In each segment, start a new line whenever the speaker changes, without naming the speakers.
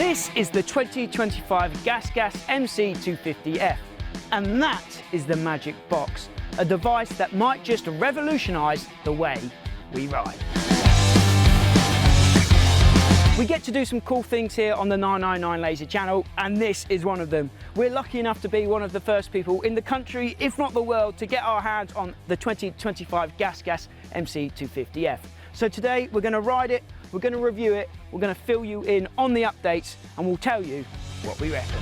This is the 2025 GasGas MC250F, and that is the magic box, a device that might just revolutionise the way we ride. We get to do some cool things here on the 999 Laser channel, and this is one of them. We're lucky enough to be one of the first people in the country, if not the world, to get our hands on the 2025 GasGas MC250F. So today we're going to ride it, we're going to review it, we're going to fill you in on the updates, and we'll tell you what we reckon.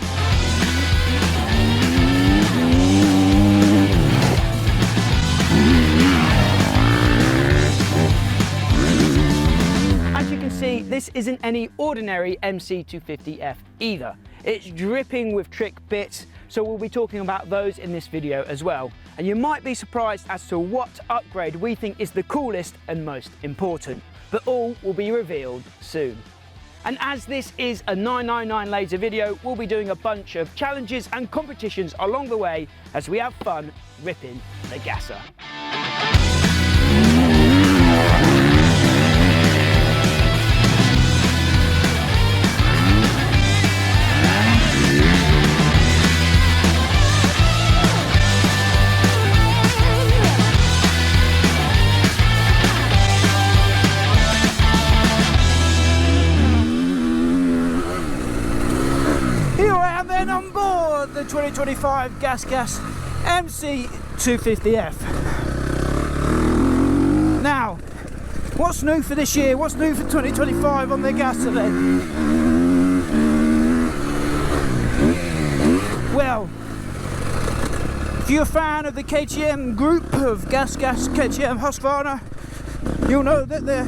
As you can see, this isn't any ordinary MC250F either. It's dripping with trick bits, so we'll be talking about those in this video as well. And you might be surprised as to what upgrade we think is the coolest and most important, but all will be revealed soon. And as this is a 999 Laser video, we'll be doing a bunch of challenges and competitions along the way as we have fun ripping the gasser. On board the 2025 GasGas MC250F. Now, what's new for this year? What's new for 2025 on the gasser then? Well, if you're a fan of the KTM group of GasGas KTM Husqvarna, you'll know that the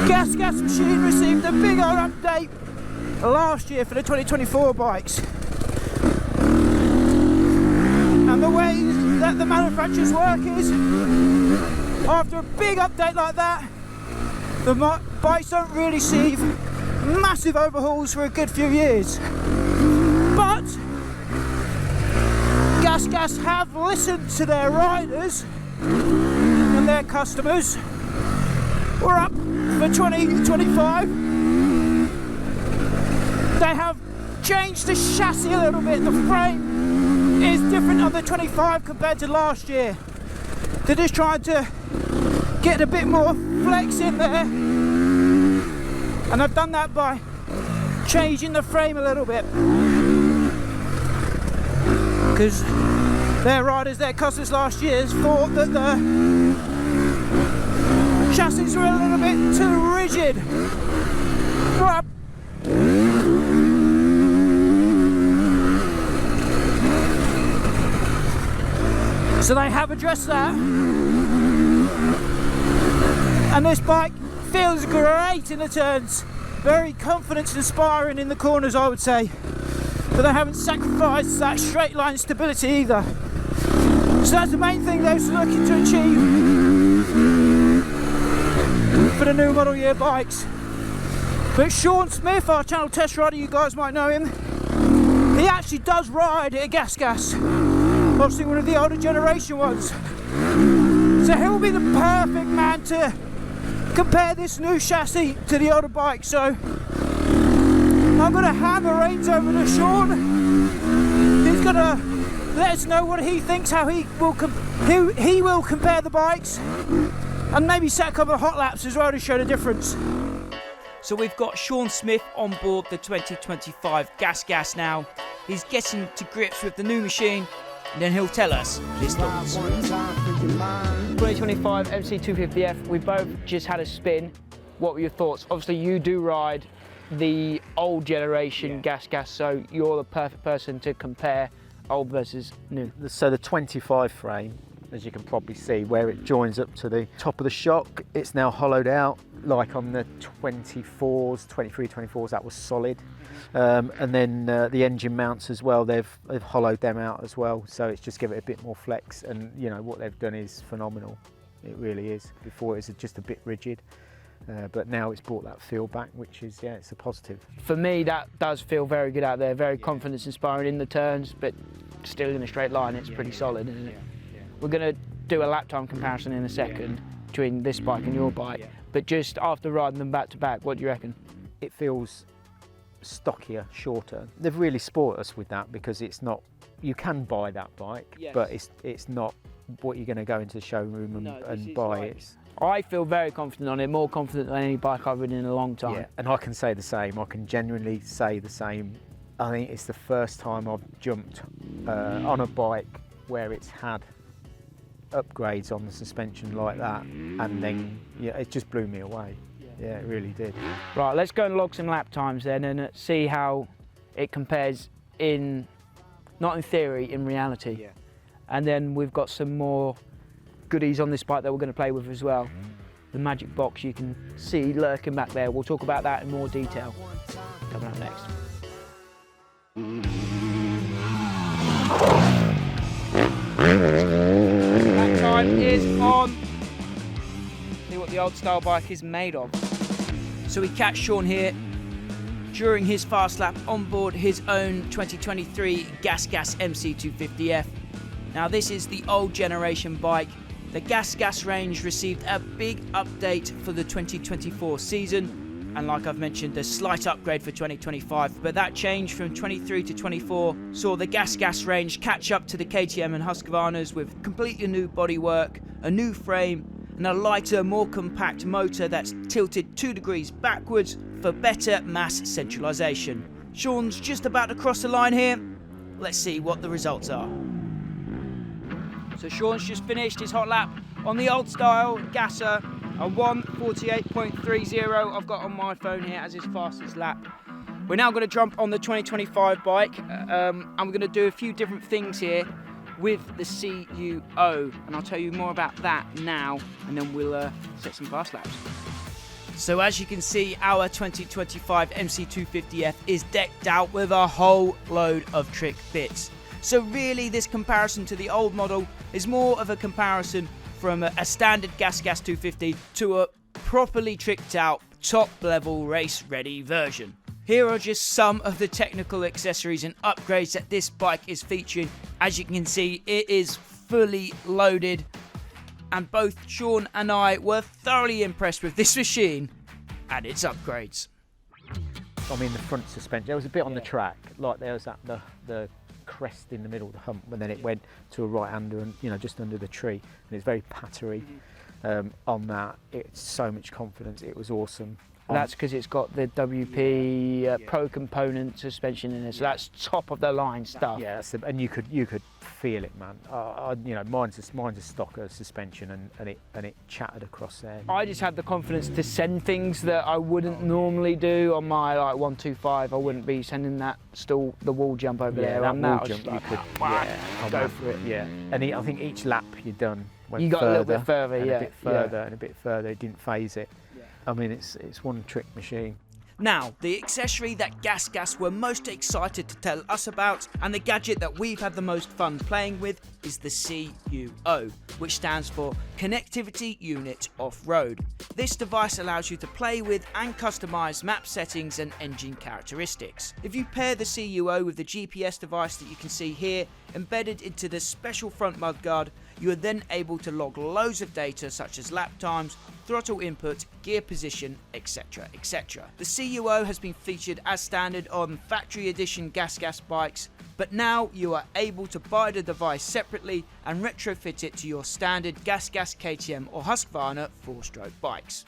GasGas machine received a big old update last year for the 2024 bikes, and the way that the manufacturers work is, after a big update like that, the bikes don't really receive massive overhauls for a good few years. But GasGas have listened to their riders and their customers. We're up for 2025. They have changed the chassis a little bit. The frame is different on the 25 compared to last year. They're just trying to get a bit more flex in there, and I've done that by changing the frame a little bit, because their riders, their customers last year thought that the chassis were a little bit too rigid. But so they have addressed that, and this bike feels great in the turns, very confidence inspiring in the corners, I would say, but they haven't sacrificed that straight line stability either. So that's the main thing they're looking to achieve for the new model year bikes. But Sean Smith, our channel test rider, you guys might know him, he actually does ride a GasGas, obviously one of the older generation ones. So he'll be the perfect man to compare this new chassis to the older bike. So I'm going to hand the reins over to Sean. He's going to let us know what he thinks, how he will compare the bikes, and maybe set a couple of hot laps as well to show the difference. So we've got Sean Smith on board the 2025 GasGas now. He's getting to grips with the new machine, and then he'll tell us his thoughts. 2025 MC250F, we both just had a spin. What were your thoughts? Obviously you do ride the old generation GasGas, so you're the perfect person to compare old versus new.
So the 25 frame, as you can probably see, where it joins up to the top of the shock, it's now hollowed out. Like on the 24s, 23, 24s, that was solid. And then the engine mounts as well, they've hollowed them out as well, so it's just give it a bit more flex, and you know what they've done is phenomenal. It really is. Before it was just a bit rigid, but now it's brought that feel back, which is, yeah, it's a positive.
For me, that does feel very good out there, very confidence inspiring in the turns, but still in a straight line, it's pretty solid, isn't it? We're going to do a lap time comparison in a second between this bike and your bike, but just after riding them back to back, what do you reckon?
it feels stockier, shorter. They've really spoiled us with that, because it's not, you can buy that bike,
yes,
but it's not what you're going to go into the showroom and buy.
Like,
it's,
I feel very confident on it, more confident than any bike I've ridden in a long time.
yeah, and I can say the same. I can genuinely say the same. I think it's the first time I've jumped on a bike where it's had upgrades on the suspension like that, and then it just blew me away. Yeah, it really did.
Right, let's go and log some lap times then and see how it compares in, not in theory, in reality.
Yeah.
And then we've got some more goodies on this bike that we're going to play with as well. The magic box you can see lurking back there. We'll talk about that in more detail coming up next. Lap time is on. See what the old style bike is made of. So we catch Sean here during his fast lap on board his own 2023 GasGas MC250F. Now this is the old generation bike. The GasGas range received a big update for the 2024 season, and like I've mentioned, a slight upgrade for 2025, but that change from 23 to 24 saw the GasGas range catch up to the KTM and Husqvarna's with completely new bodywork, a new frame, and a lighter, more compact motor that's tilted 2 degrees backwards for better mass centralisation. Sean's just about to cross the line here. Let's see what the results are. So Sean's just finished his hot lap on the old style Gasser, a 1:48.30 I've got on my phone here as his fastest lap. We're now going to jump on the 2025 bike, and we're going to do a few different things here with the CUO, and I'll tell you more about that now, and then we'll set some fast laps. So as you can see, our 2025 MC250F is decked out with a whole load of trick bits. So really this comparison to the old model is more of a comparison from a standard GasGas 250 to a properly tricked out, top level race ready version. Here are just some of the technical accessories and upgrades that this bike is featuring. As you can see, it is fully loaded, and both Sean and I were thoroughly impressed with this machine and its upgrades.
I mean, the front suspension, there was a bit on the track, like there was that the crest in the middle of the hump, and then it went to a right-hander and just under the tree, and it's very pattery on that. It's so much confidence. It was awesome. That's because it's got the WP Pro component suspension in it, so that's top of the line stuff. Yeah, and you could feel it, man. Mine's a stocker suspension, and it chattered across there. I just had the confidence to send things that I wouldn't normally do on my 125. I wouldn't be sending that the wall jump over there. That wall jump, you could
go for it.
Yeah, and I think each lap you've done went
you got
further,
a little bit further,
and
yeah,
a bit further and a bit further. It didn't phase it. I mean, it's one trick machine.
Now, the accessory that GasGas were most excited to tell us about, and the gadget that we've had the most fun playing with, is the CUO, which stands for Connectivity Unit Off-Road. This device allows you to play with and customize map settings and engine characteristics. If you pair the CUO with the GPS device that you can see here, embedded into the special front mudguard, you are then able to log loads of data such as lap times, throttle input, gear position, etc, etc. The CUO has been featured as standard on factory edition GasGas bikes, but now you are able to buy the device separately and retrofit it to your standard GasGas KTM or Husqvarna 4-stroke bikes.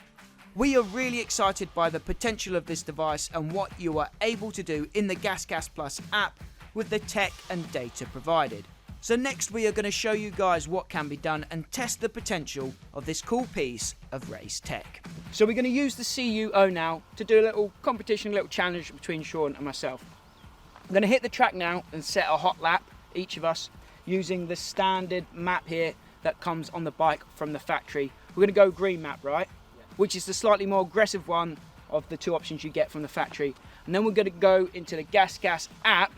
We are really excited by the potential of this device and what you are able to do in the GasGas Plus app with the tech and data provided. So next we are going to show you guys what can be done and test the potential of this cool piece of race tech. So we're going to use the CUO now to do a little competition, a little challenge between Sean and myself. I'm going to hit the track now and set a hot lap, each of us, using the standard map here that comes on the bike from the factory. We're going to go green map, right? Yeah. Which is the slightly more aggressive one of the two options you get from the factory. And then we're going to go into the GasGas app,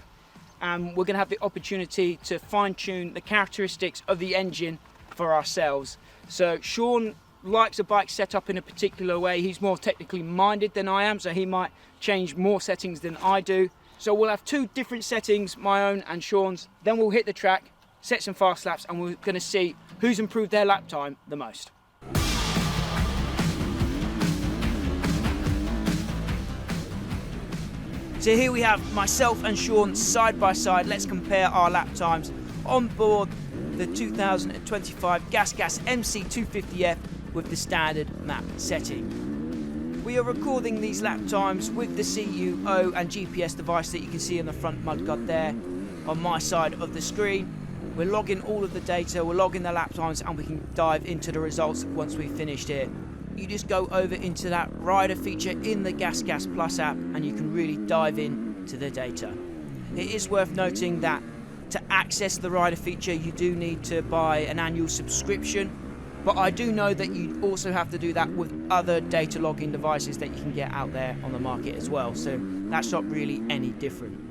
and we're going to have the opportunity to fine-tune the characteristics of the engine for ourselves. So Sean likes a bike set up in a particular way. He's more technically minded than I am, so he might change more settings than I do. So we'll have two different settings, my own and Sean's. Then we'll hit the track, set some fast laps, and we're going to see who's improved their lap time the most. So here we have myself and Sean side by side. Let's compare our lap times on board the 2025 GasGas MC250F with the standard map setting. We are recording these lap times with the CUO and GPS device that you can see on the front mudguard there on my side of the screen. We're logging all of the data, we're logging the lap times, and we can dive into the results once we've finished here. You just go over into that rider feature in the GasGas Plus app and you can really dive into the data. It is worth noting that to access the rider feature you do need to buy an annual subscription, but I do know that you also have to do that with other data logging devices that you can get out there on the market as well, so that's not really any different.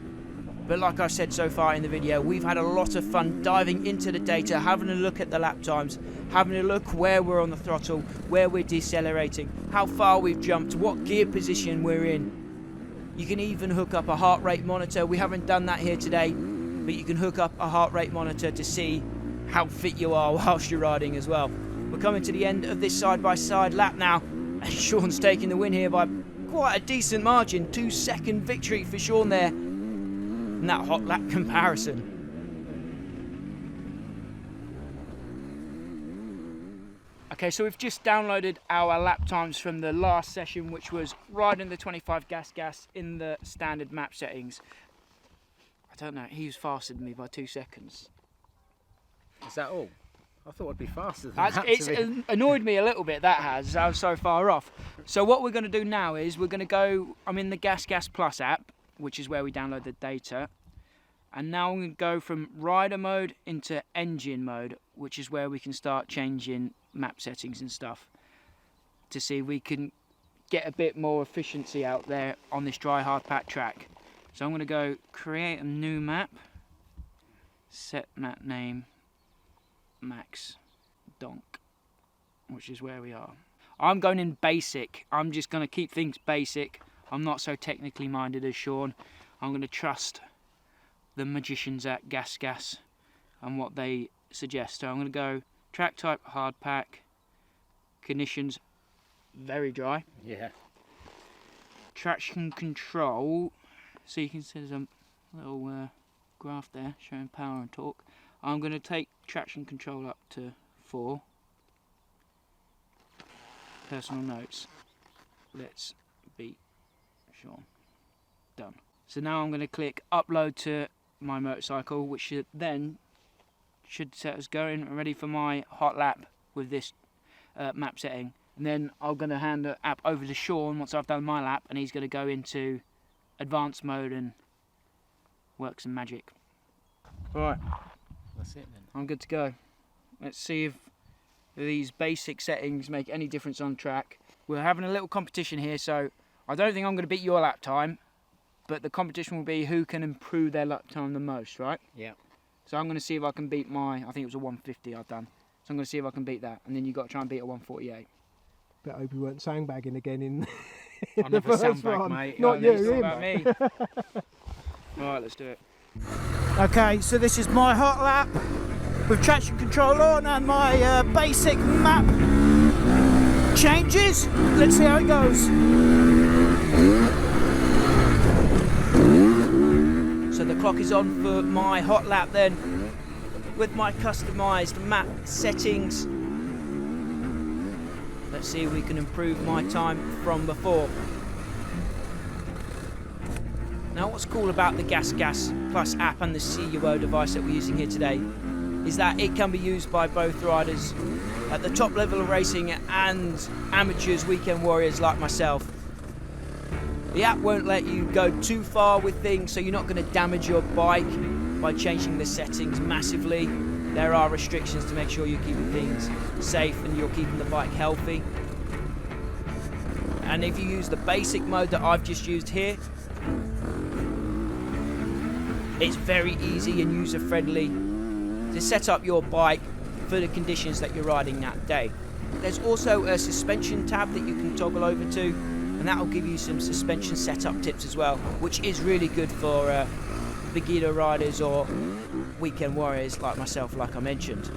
But like I've said so far in the video, we've had a lot of fun diving into the data, having a look at the lap times, having a look where we're on the throttle, where we're decelerating, how far we've jumped, what gear position we're in. You can even hook up a heart rate monitor. We haven't done that here today, but you can hook up a heart rate monitor to see how fit you are whilst you're riding as well. We're coming to the end of this side-by-side lap now, and Sean's taking the win here by quite a decent margin. 2-second victory for Sean there in that hot lap comparison. Okay, so we've just downloaded our lap times from the last session, which was riding the 25 GasGas in the standard map settings. I don't know, he was faster than me by 2 seconds.
Is that all? I thought it'd be faster than that.
It's annoyed me a little bit, that has. I was so far off. So what we're going to do now is we're going to go, I'm in the GasGas Plus app, which is where we download the data. And now I'm going to go from rider mode into engine mode, which is where we can start changing map settings and stuff to see if we can get a bit more efficiency out there on this dry hard pack track. So I'm going to go create a new map, set map name Max Donk, which is where we are. I'm going in basic. I'm just going to keep things basic. I'm not so technically minded as Sean. I'm going to trust the magicians at GasGas and what they suggest. So I'm going to go track type hard pack, conditions very dry.
Yeah.
Traction control, so you can see there's a little graph there showing power and torque. I'm going to take traction control up to 4. Personal notes. Let's beat Sean. Done. So now I'm going to click upload to my motorcycle, which should set us going and ready for my hot lap with this map setting. And then I'm going to hand the app over to Sean once I've done my lap, and he's going to go into advanced mode and work some magic. Right.
That's it then.
I'm good to go. Let's see if these basic settings make any difference on track. We're having a little competition here, so I don't think I'm going to beat your lap time, but the competition will be who can improve their lap time the most, right?
Yeah.
So I'm going to see if I can beat I think it was a 150 I've done. So I'm going to see if I can beat that, and then you've got to try and beat a 148.
But I hope you weren't sandbagging again in
I never sandbag, mate.
Not you,
It's
him.
about me. Alright, let's do it.
Okay, so this is my hot lap with traction control on and my basic map changes. Let's see how it goes.
So the clock is on for my hot lap then, with my customised map settings. Let's see if we can improve my time from before. Now what's cool about the GasGas Plus app and the CUO device that we're using here today is that it can be used by both riders at the top level of racing and amateurs, weekend warriors like myself. The app won't let you go too far with things, so you're not going to damage your bike by changing the settings massively. There are restrictions to make sure you're keeping things safe and you're keeping the bike healthy. And if you use the basic mode that I've just used here, it's very easy and user-friendly to set up your bike for the conditions that you're riding that day. There's also a suspension tab that you can toggle over to, and that will give you some suspension setup tips as well, which is really good for beginner riders or weekend warriors like myself, like I mentioned.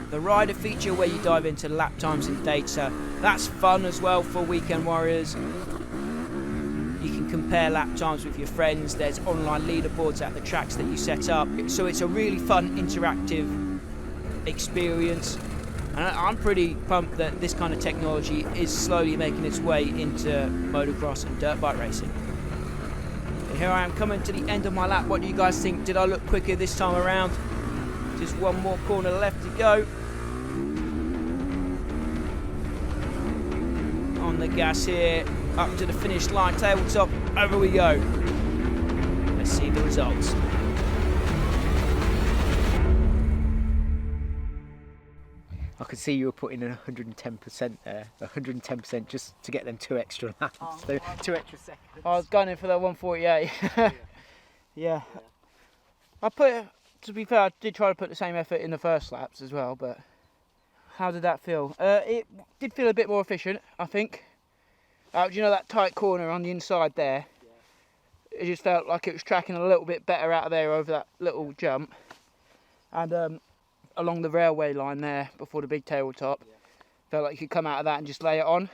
the rider feature where you dive into lap times and data. That's fun as well for weekend warriors. You can compare lap times with your friends. There's online leaderboards at the tracks that you set up. So it's a really fun, interactive experience. And I'm pretty pumped that this kind of technology is slowly making its way into motocross and dirt bike racing. And here I am coming to the end of my lap. What do you guys think? Did I look quicker this time around? Just one more corner left to go. On the gas here, up to the finish line, tabletop, over we go. Let's see the results.
I could see you were putting in 110% there, 110% just to get them 2 extra laps, so 2 extra seconds.
I was gunning for that 148. Yeah. To be fair, I did try to put the same effort in the first laps as well, but how did that feel? It did feel a bit more efficient, I think. Do you know that tight corner on the inside there? It just felt like it was tracking a little bit better out of there over that little jump. And along the railway line there before the big tabletop, felt like you could come out of that and just lay it on.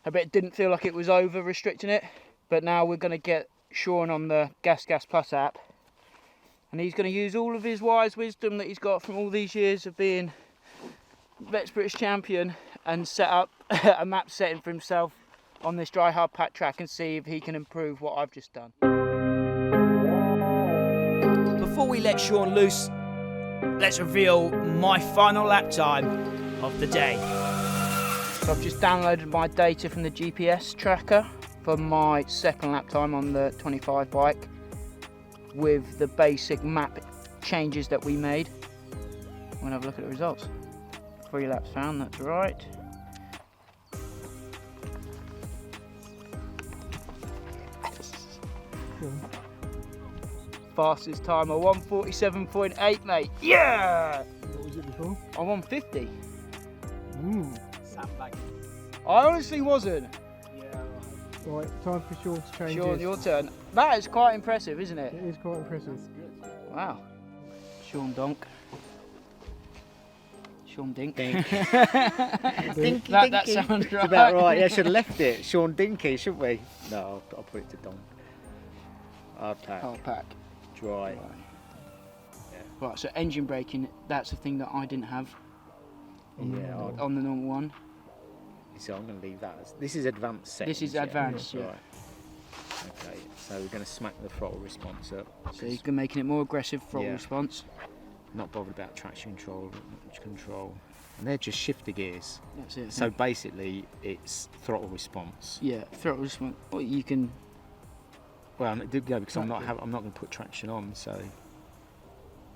I bet it didn't feel like it was over restricting it, but now we're going to get Sean on the GasGas Plus app, and he's going to use all of his wise wisdom that he's got from all these years of being Vets British champion and set up a map setting for himself on this dry hard pack track and see if he can improve what I've just done. Before we let Sean loose, let's reveal my final lap time of the day. So I've just downloaded my data from the GPS tracker for my second lap time on the 25 bike with the basic map changes that we made. We'll have a look at the results. 3 laps found, that's right. Fastest time of 1:47.8, mate. Yeah!
What was it before?
I 150.
Sandbag.
I honestly wasn't.
Yeah, right, time for Sean to change.
Sean, your turn. That is quite impressive, isn't it?
It is quite impressive.
Wow. Sean Donk. Sean Dink.
Dink.
Dinky, that sounds right.
It's about right. Yeah, should have left it. Sean Dinky, shouldn't we? No, I'll put it to Don. Hard pack.
Hard pack.
Dry.
Right. Yeah. Right, so engine braking, that's a thing that I didn't have
Yeah.
on the normal one.
So I'm going to leave that. This is advanced settings.
This is advanced, yeah.
Right. Okay, so we're going to smack the throttle response up.
So you're making it more aggressive throttle response.
Not bothered about traction control, launch control. And they're just shifter gears.
That's it.
So basically, it's throttle response.
Yeah, throttle response. Well, you can.
Well, it did go because I'm not going to put traction on. So,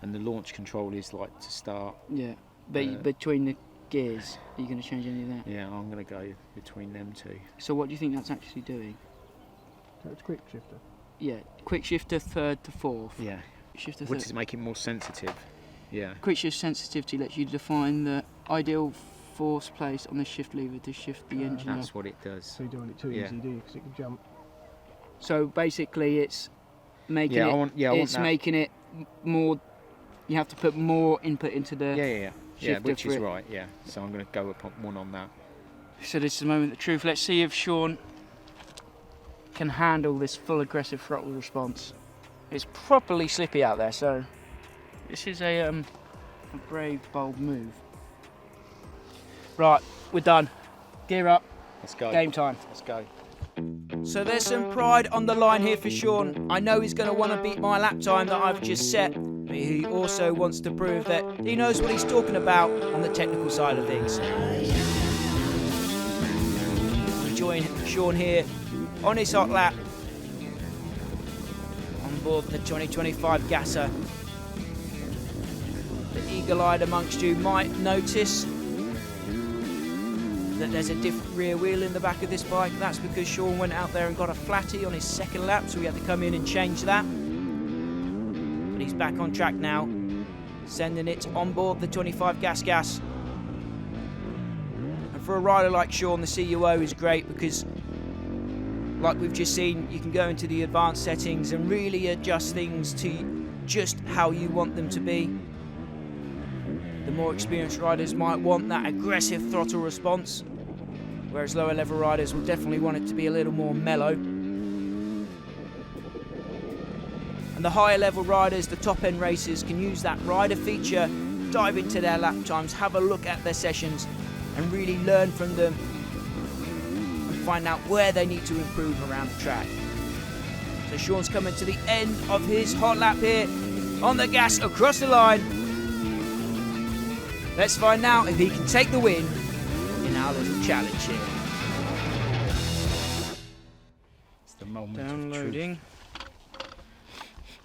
and the launch control is like to start.
Yeah, but between the gears, are you going to change any of that?
Yeah, I'm going to go between them two.
So what do you think that's actually doing?
So it's quick shifter.
Yeah, quick shifter third to fourth.
Yeah.
Shifter
Which
third.
is making more sensitive. Yeah.
Quick shift sensitivity lets you define the ideal force placed on the shift lever to shift the engine.
That's what it does.
So you're doing it too easy, do you? Because it can jump.
So basically, it's making making it more. You have to put more input into the
Yeah, which is right. Yeah. So I'm going to go up on one on that.
So this is the moment of truth. Let's see if Sean can handle this full aggressive throttle response. It's properly slippy out there, so this is a brave, bold move. Right, we're done. Gear up.
Let's go.
Game time.
Let's go.
So there's some pride on the line here for Sean. I know he's going to want to beat my lap time that I've just set, but he also wants to prove that he knows what he's talking about on the technical side of things. We join Sean here on his hot lap on board the 2025 Gasser. The eagle-eyed amongst you might notice that there's a different rear wheel in the back of this bike. That's because Sean went out there and got a flatty on his second lap, so we had to come in and change that. But he's back on track now, sending it on board the 25 GasGas. And for a rider like Sean, the CUO is great because, like we've just seen, you can go into the advanced settings and really adjust things to just how you want them to be. The more experienced riders might want that aggressive throttle response, whereas lower level riders will definitely want it to be a little more mellow. And the higher level riders, the top end racers, can use that rider feature, dive into their lap times, have a look at their sessions and really learn from them and find out where they need to improve around the track. So Sean's coming to the end of his hot lap here on the gas across the line. Let's find out if he can take the win in our little challenge here.
It's the moment.
Downloading.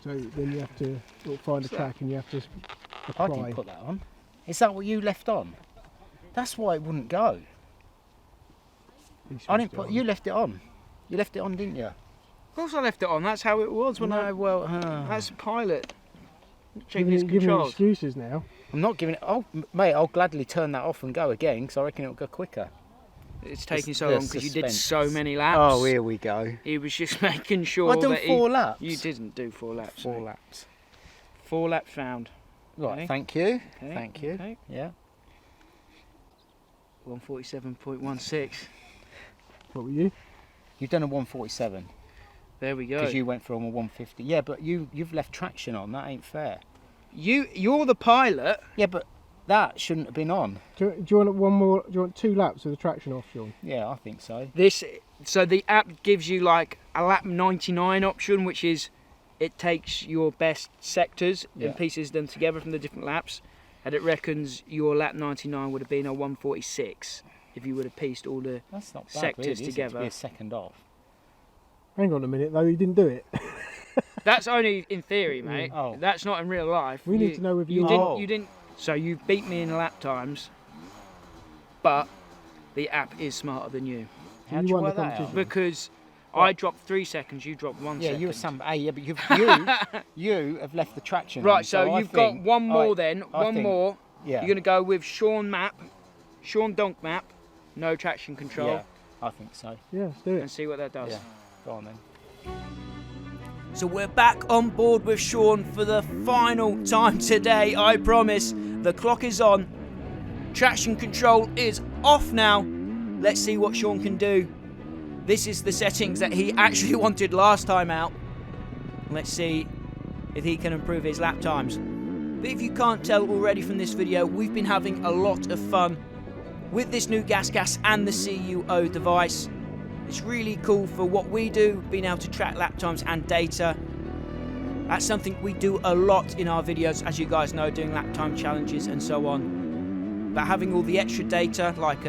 So then you have to find a track and you have to apply.
I didn't put that on. Is that what you left on? That's why it wouldn't go. I didn't put. You left it on. You left it on, didn't you?
Of course I left it on. That's how it was when I.
Well,
That's pilot. Checking his
Giving
controls.
excuses now.
I'm not giving it. Oh, mate, I'll gladly turn that off and go again because I reckon it'll go quicker.
It's taking so
the
long because you did
suspense.
so many laps.
Oh, here we go.
He was just making sure
I've done
that
4 laps.
You didn't do 4 laps.
4
mate.
laps.
4 laps found.
Right,
Okay.
thank you.
Okay,
Thank you.
okay.
Yeah.
147.16.
What were you?
You've done a 147
There we go.
because you went from a 150. Yeah, but you've left traction on. That ain't fair.
You're the pilot.
Yeah, but that shouldn't have been on.
Do you want one more? Do you want 2 laps with the traction off, Sean?
Yeah, I think so.
So the app gives you like a lap 99 option, which is it takes your best sectors
Yeah.
and pieces them together from the different laps, and it reckons your lap 99 would have been a 146 if you would have pieced all the
That's not bad,
sectors
really, is it,
together.
to be a second off.
Hang on a minute though, you didn't do it.
That's only in theory, mate.
Oh.
That's not in real life.
We need to know if
you
you-
didn't.
Oh.
You didn't. So you beat me in lap times, but the app is smarter than you
How'd
you
you
won the
work that out?
competition.
because I dropped 3 seconds. You dropped 1
Yeah,
second.
you were some. Yeah, but you have left the traction.
Right,
on,
so
I
you've got
think-
one more
I-
then.
I
One
think-
more.
Yeah.
You're going to go with Sean Donk map, no traction control,
Yeah, I think so.
Yeah, let's do
and
it.
see what that does.
Yeah. Go on then.
So we're back on board with Sean for the final time today, I promise. The clock is on. Traction control is off now. Let's see what Sean can do. This is the settings that he actually wanted last time out. Let's see if he can improve his lap times. But if you can't tell already from this video, we've been having a lot of fun with this new GasGas and the CUO device. It's really cool for what we do, being able to track lap times and data. That's something we do a lot in our videos, as you guys know, doing lap time challenges and so on. But having all the extra data, like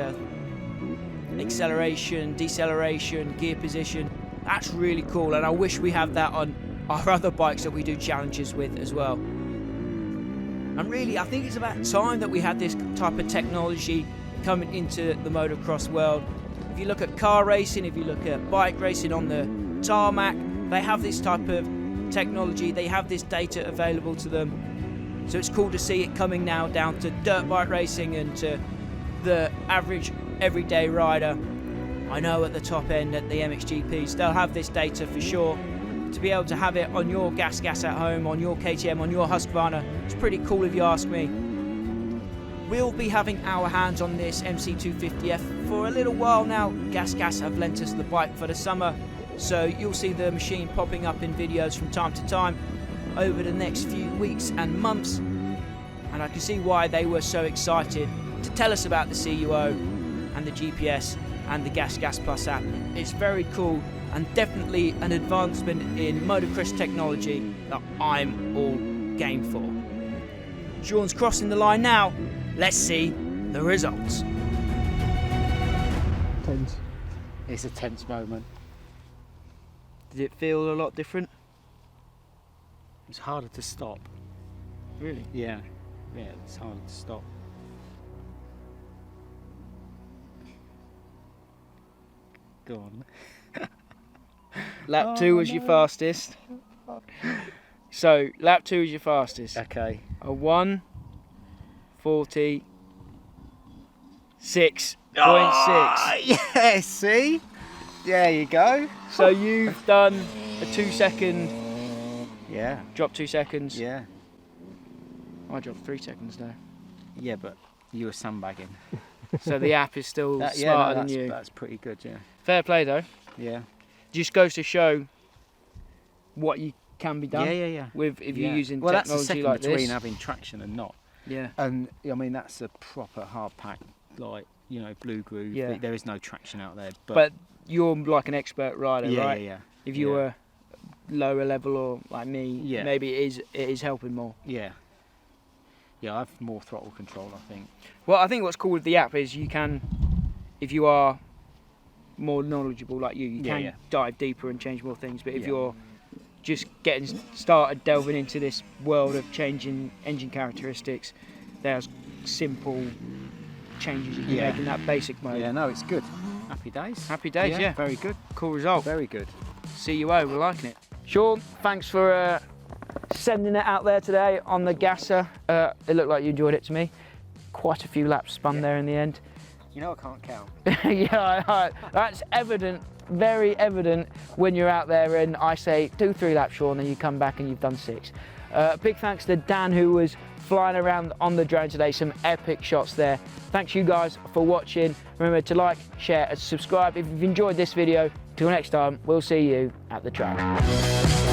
acceleration, deceleration, gear position, that's really cool. And I wish we had that on our other bikes that we do challenges with as well. And really, I think it's about time that we had this type of technology coming into the motocross world. If you look at car racing, if you look at bike racing on the tarmac, they have this type of technology, they have this data available to them. So it's cool to see it coming now down to dirt bike racing and to the average everyday rider. I know at the top end at the MXGPs, they'll have this data for sure. To be able to have it on your GasGas at home, on your KTM, on your Husqvarna, it's pretty cool if you ask me. We'll be having our hands on this MC250F for a little while now. GasGas have lent us the bike for the summer, so you'll see the machine popping up in videos from time to time over the next few weeks and months. And I can see why they were so excited to tell us about the CUO and the GPS and the GasGas Plus app. It's very cool and definitely an advancement in motocross technology that I'm all game for. Sean's crossing the line now. Let's see the results.
Tense.
It's a tense moment.
Did it feel a lot different?
It's harder to stop.
Really?
Yeah, it's harder to stop. Go on.
Lap 2 was your fastest. So, lap 2 is your fastest.
Okay.
A 1:46.6.
Yeah, see? There you go.
So you've done a 2 second,
Yeah,
drop 2 seconds.
yeah.
I dropped 3 seconds though.
Yeah, but you were sandbagging.
So the app is still
Yeah,
smarter
no,
than you.
That's pretty good, yeah.
Fair play though.
Yeah.
Just goes to show what you can be done.
Yeah.
With if you're using
well, that's the
technology
second
like
between
this.
having traction and not.
Yeah.
And I mean that's a proper hard pack, like blue groove.
Yeah.
There is no traction out there.
But you're like an expert rider, right?
Yeah.
If you were lower level or like me, maybe it is helping more.
Yeah. Yeah, I have more throttle control, I think.
Well, I think what's cool with the app is you can, if you are more knowledgeable like you can dive deeper and change more things. But if you're just getting started delving into this world of changing engine characteristics, there's simple changes you can make in that basic mode.
Yeah, no, it's good. Happy days.
Happy days, yeah.
Very good.
Cool result.
Very good.
CUO, we're liking it. Sean, thanks for sending it out there today on the Gasser. It looked like you enjoyed it to me. Quite a few laps spun there in the end.
You know I can't count.
Yeah, that's evident, very evident when you're out there and I say do 3 laps, Sean, and you come back and you've done 6. Big thanks to Dan who was flying around on the drone today, some epic shots there. Thanks you guys for watching. Remember to like, share and subscribe if you've enjoyed this video. Till next time, we'll see you at the track.